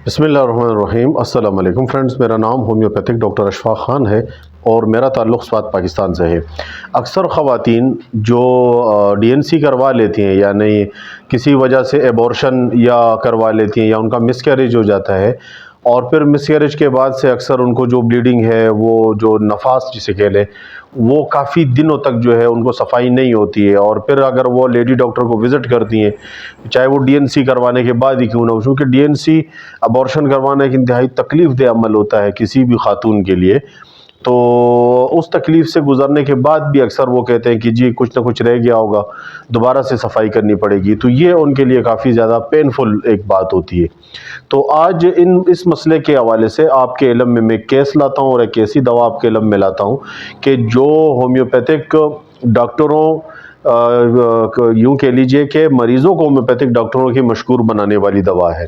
बिस्मिल्लाहिर्रहमानिर्रहीम। अस्सलाम वालेकुम फ्रेंड्स, मेरा नाम होम्योपैथिक डॉक्टर अशफाक ख़ान है और मेरा ताल्लुक़ स्वात पाकिस्तान से है। अक्सर ख़वातीन जो डीएनसी करवा लेती हैं, यानी किसी वजह से एबॉर्शन या करवा लेती हैं या उनका मिसकैरेज हो जाता है, और फिर मिसकैरेज के बाद से अक्सर उनको जो ब्लीडिंग है, वो जो नफास जिसे कह लें, वो काफ़ी दिनों तक जो है उनको सफाई नहीं होती है। और फिर अगर वो लेडी डॉक्टर को विज़िट करती हैं, चाहे वो डीएनसी करवाने के बाद ही क्यों ना हो, क्योंकि डीएनसी अबॉर्शन करवाना एक इंतहाई तकलीफ़ दे अमल होता है किसी भी खातून के लिए। तो उस तकलीफ़ से गुज़रने के बाद भी अक्सर वो कहते हैं कि जी कुछ ना कुछ रह गया होगा, दोबारा से सफाई करनी पड़ेगी। तो ये उनके लिए काफ़ी ज़्यादा पेनफुल एक बात होती है। तो आज इस मसले के हवाले से आपके इल्म में मैं केस लाता हूँ और एक ऐसी दवा आपके इल्म में लाता हूँ कि जो होम्योपैथिक डॉक्टरों यूँ कह लीजिए कि मरीज़ों को होम्योपैथिक डॉक्टरों की मशहूर बनाने वाली दवा है।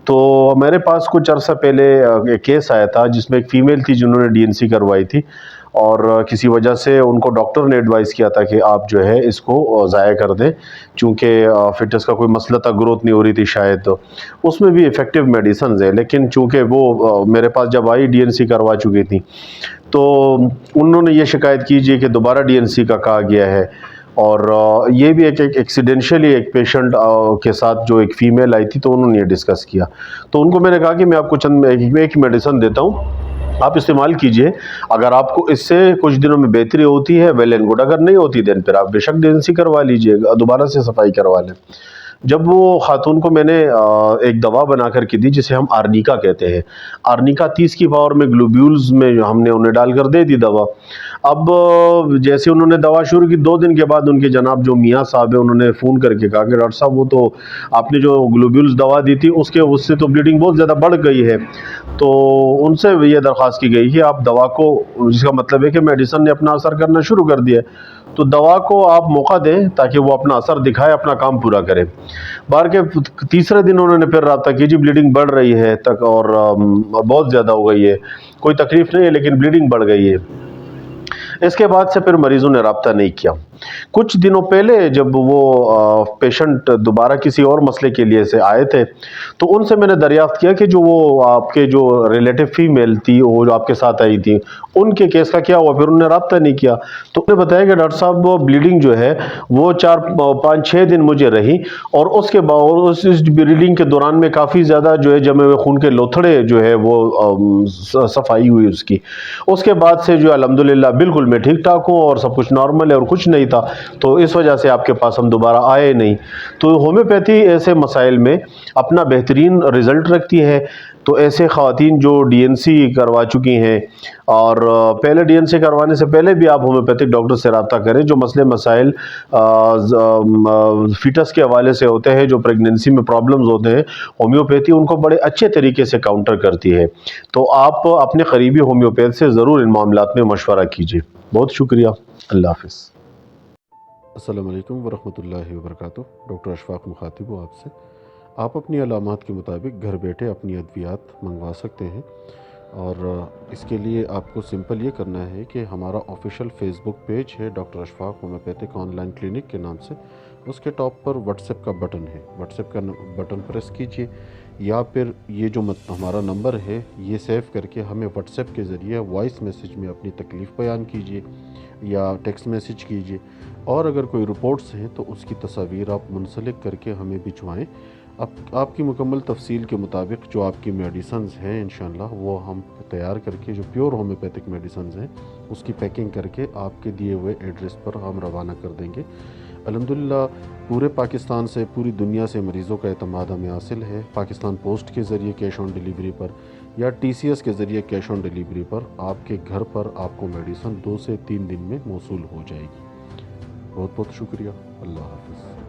तो मेरे पास कुछ अरसा पहले एक केस आया था जिसमें एक फ़ीमेल थी जिन्होंने डीएनसी करवाई थी, और किसी वजह से उनको डॉक्टर ने एडवाइस किया था कि आप जो है इसको ज़ाया कर दें, चूँकि फ़िटस का कोई मसला था, ग्रोथ नहीं हो रही थी शायद। तो उसमें भी इफ़ेक्टिव मेडिसिन्स हैं, लेकिन चूँकि वो मेरे पास जब आई डीएनसी करवा चुकी थी, तो उन्होंने ये शिकायत की जी कि दोबारा डीएनसी का कहा गया है। और ये भी एक एक्सीडेंशियली एक पेशेंट के साथ जो एक फ़ीमेल आई थी, तो उन्होंने ये डिस्कस किया। तो उनको मैंने कहा कि मैं आपको चंद एक मेडिसिन देता हूँ, आप इस्तेमाल कीजिए। अगर आपको इससे कुछ दिनों में बेहतरी होती है, वेल एंड गुड। अगर नहीं होती देन फिर आप बेशक डीएनसी करवा लीजिएगा, दोबारा से सफाई करवा लें। जब वो खातून को मैंने एक दवा बना कर के दी जिसे हम आर्निका कहते हैं, आर्निका 30 की पावर में ग्लोब्यूल्स में हमने उन्हें डालकर दे दी दवा। अब जैसे उन्होंने दवा शुरू की, 2 दिन के बाद उनके जनाब जो मियाँ साहब हैं, उन्होंने फ़ोन करके कहा कि डॉक्टर साहब वो तो आपने जो ग्लोब्यूल्स दवा दी थी उससे तो ब्लीडिंग बहुत ज़्यादा बढ़ गई है। तो उनसे ये दरख्वास्त की गई कि आप दवा को, जिसका मतलब है कि मेडिसिन ने अपना असर करना शुरू कर दिया है, तो दवा को आप मौका दें ताकि वो अपना असर दिखाए, अपना काम पूरा करे। बाहर के तीसरे दिन उन्होंने फिर रब्ता की, जी ब्लीडिंग बढ़ रही है तक, और बहुत ज़्यादा हो गई है, कोई तकलीफ़ नहीं है लेकिन ब्लीडिंग बढ़ गई है। इसके बाद से फिर मरीज़ों ने रब्ता नहीं किया। कुछ दिनों पहले जब वो पेशेंट दोबारा किसी और मसले के लिए से आए थे, तो उनसे मैंने दरियाफ्त किया कि जो वो आपके जो रिलेटिव फ़ीमेल थी, वो जो आपके साथ आई थी, उनके केस का क्या हुआ। फिर उन्होंने रब्ता नहीं किया। तो उन्होंने बताया कि डॉक्टर साहब वो ब्लीडिंग जो है वो 4-5-6 दिन मुझे रही, और उसके बाद इस ब्लीडिंग के दौरान में काफ़ी ज़्यादा जो है जमे हुए खून के लोथड़े जो है वो सफाई हुई उसकी। उसके बाद से जो अल्हम्दुलिल्लाह बिल्कुल मैं ठीक ठाक हूँ और सब कुछ नॉर्मल है और कुछ नहीं था। तो इस वजह से आपके पास हम दोबारा आए नहीं। तो होम्योपैथी ऐसे मसाइल में अपना बेहतरीन रिज़ल्ट रखती है। तो ऐसे ख़वातीन जो डीएनसी करवा चुकी हैं, और पहले डीएनसी करवाने से पहले भी आप होम्योपैथिक डॉक्टर से रब्ता करें। जो मसले मसाइल फ़ीटस के हवाले से होते हैं, जो प्रेगनेंसी में प्रॉब्लम्स होते हैं, होम्योपैथी उनको बड़े अच्छे तरीके से काउंटर करती है। तो आप अपने करीबी होम्योपैथ से ज़रूर इन मामलात में मशवरा कीजिए। बहुत शुक्रिया। अल्लाह हाफ़िज़। अस्सलाम वालेकुम वरहमतुल्लाहि वबरकातुहू। डॉक्टर अशफाक मुखातिब हूँ आपसे। आप अपनी अलामात के मुताबिक घर बैठे अपनी अद्वियात मंगवा सकते हैं, और इसके लिए आपको सिंपल ये करना है कि हमारा ऑफिशियल फेसबुक पेज है doctor Ashfaq homeopathic online clinic के नाम से। उसके टॉप पर व्हाट्सएप का बटन है, व्हाट्सएप का बटन प्रेस कीजिए, या फिर ये जो हमारा नंबर है ये सेव करके हमें व्हाट्सएप के ज़रिए वॉइस मैसेज में अपनी तकलीफ़ बयान कीजिए या टेक्स्ट मैसेज कीजिए। और अगर कोई रिपोर्ट्स हैं तो उसकी तस्वीर आप मुंसलिक करके हमें भिजवाएं। आपकी मुकम्मल तफसील के मुताबिक जो आपकी मेडिसन्स हैं इंशाअल्लाह वो हम तैयार करके, जो प्योर होम्योपैथिक मेडिसन्स हैं, उसकी पैकिंग करके आपके दिए हुए एड्रेस पर हम रवाना कर देंगे। अल्हम्दुलिल्लाह पूरे पाकिस्तान से, पूरी दुनिया से मरीज़ों का एतमाद हमें हासिल है। पाकिस्तान पोस्ट के ज़रिए कैश ऑन डिलीवरी पर या TCS के ज़रिए कैश ऑन डिलीवरी पर आपके घर पर आपको मेडिसन 2 से 3 दिन में मौसूल हो जाएगी। बहुत बहुत शुक्रिया। अल्लाह हाफ़िज़।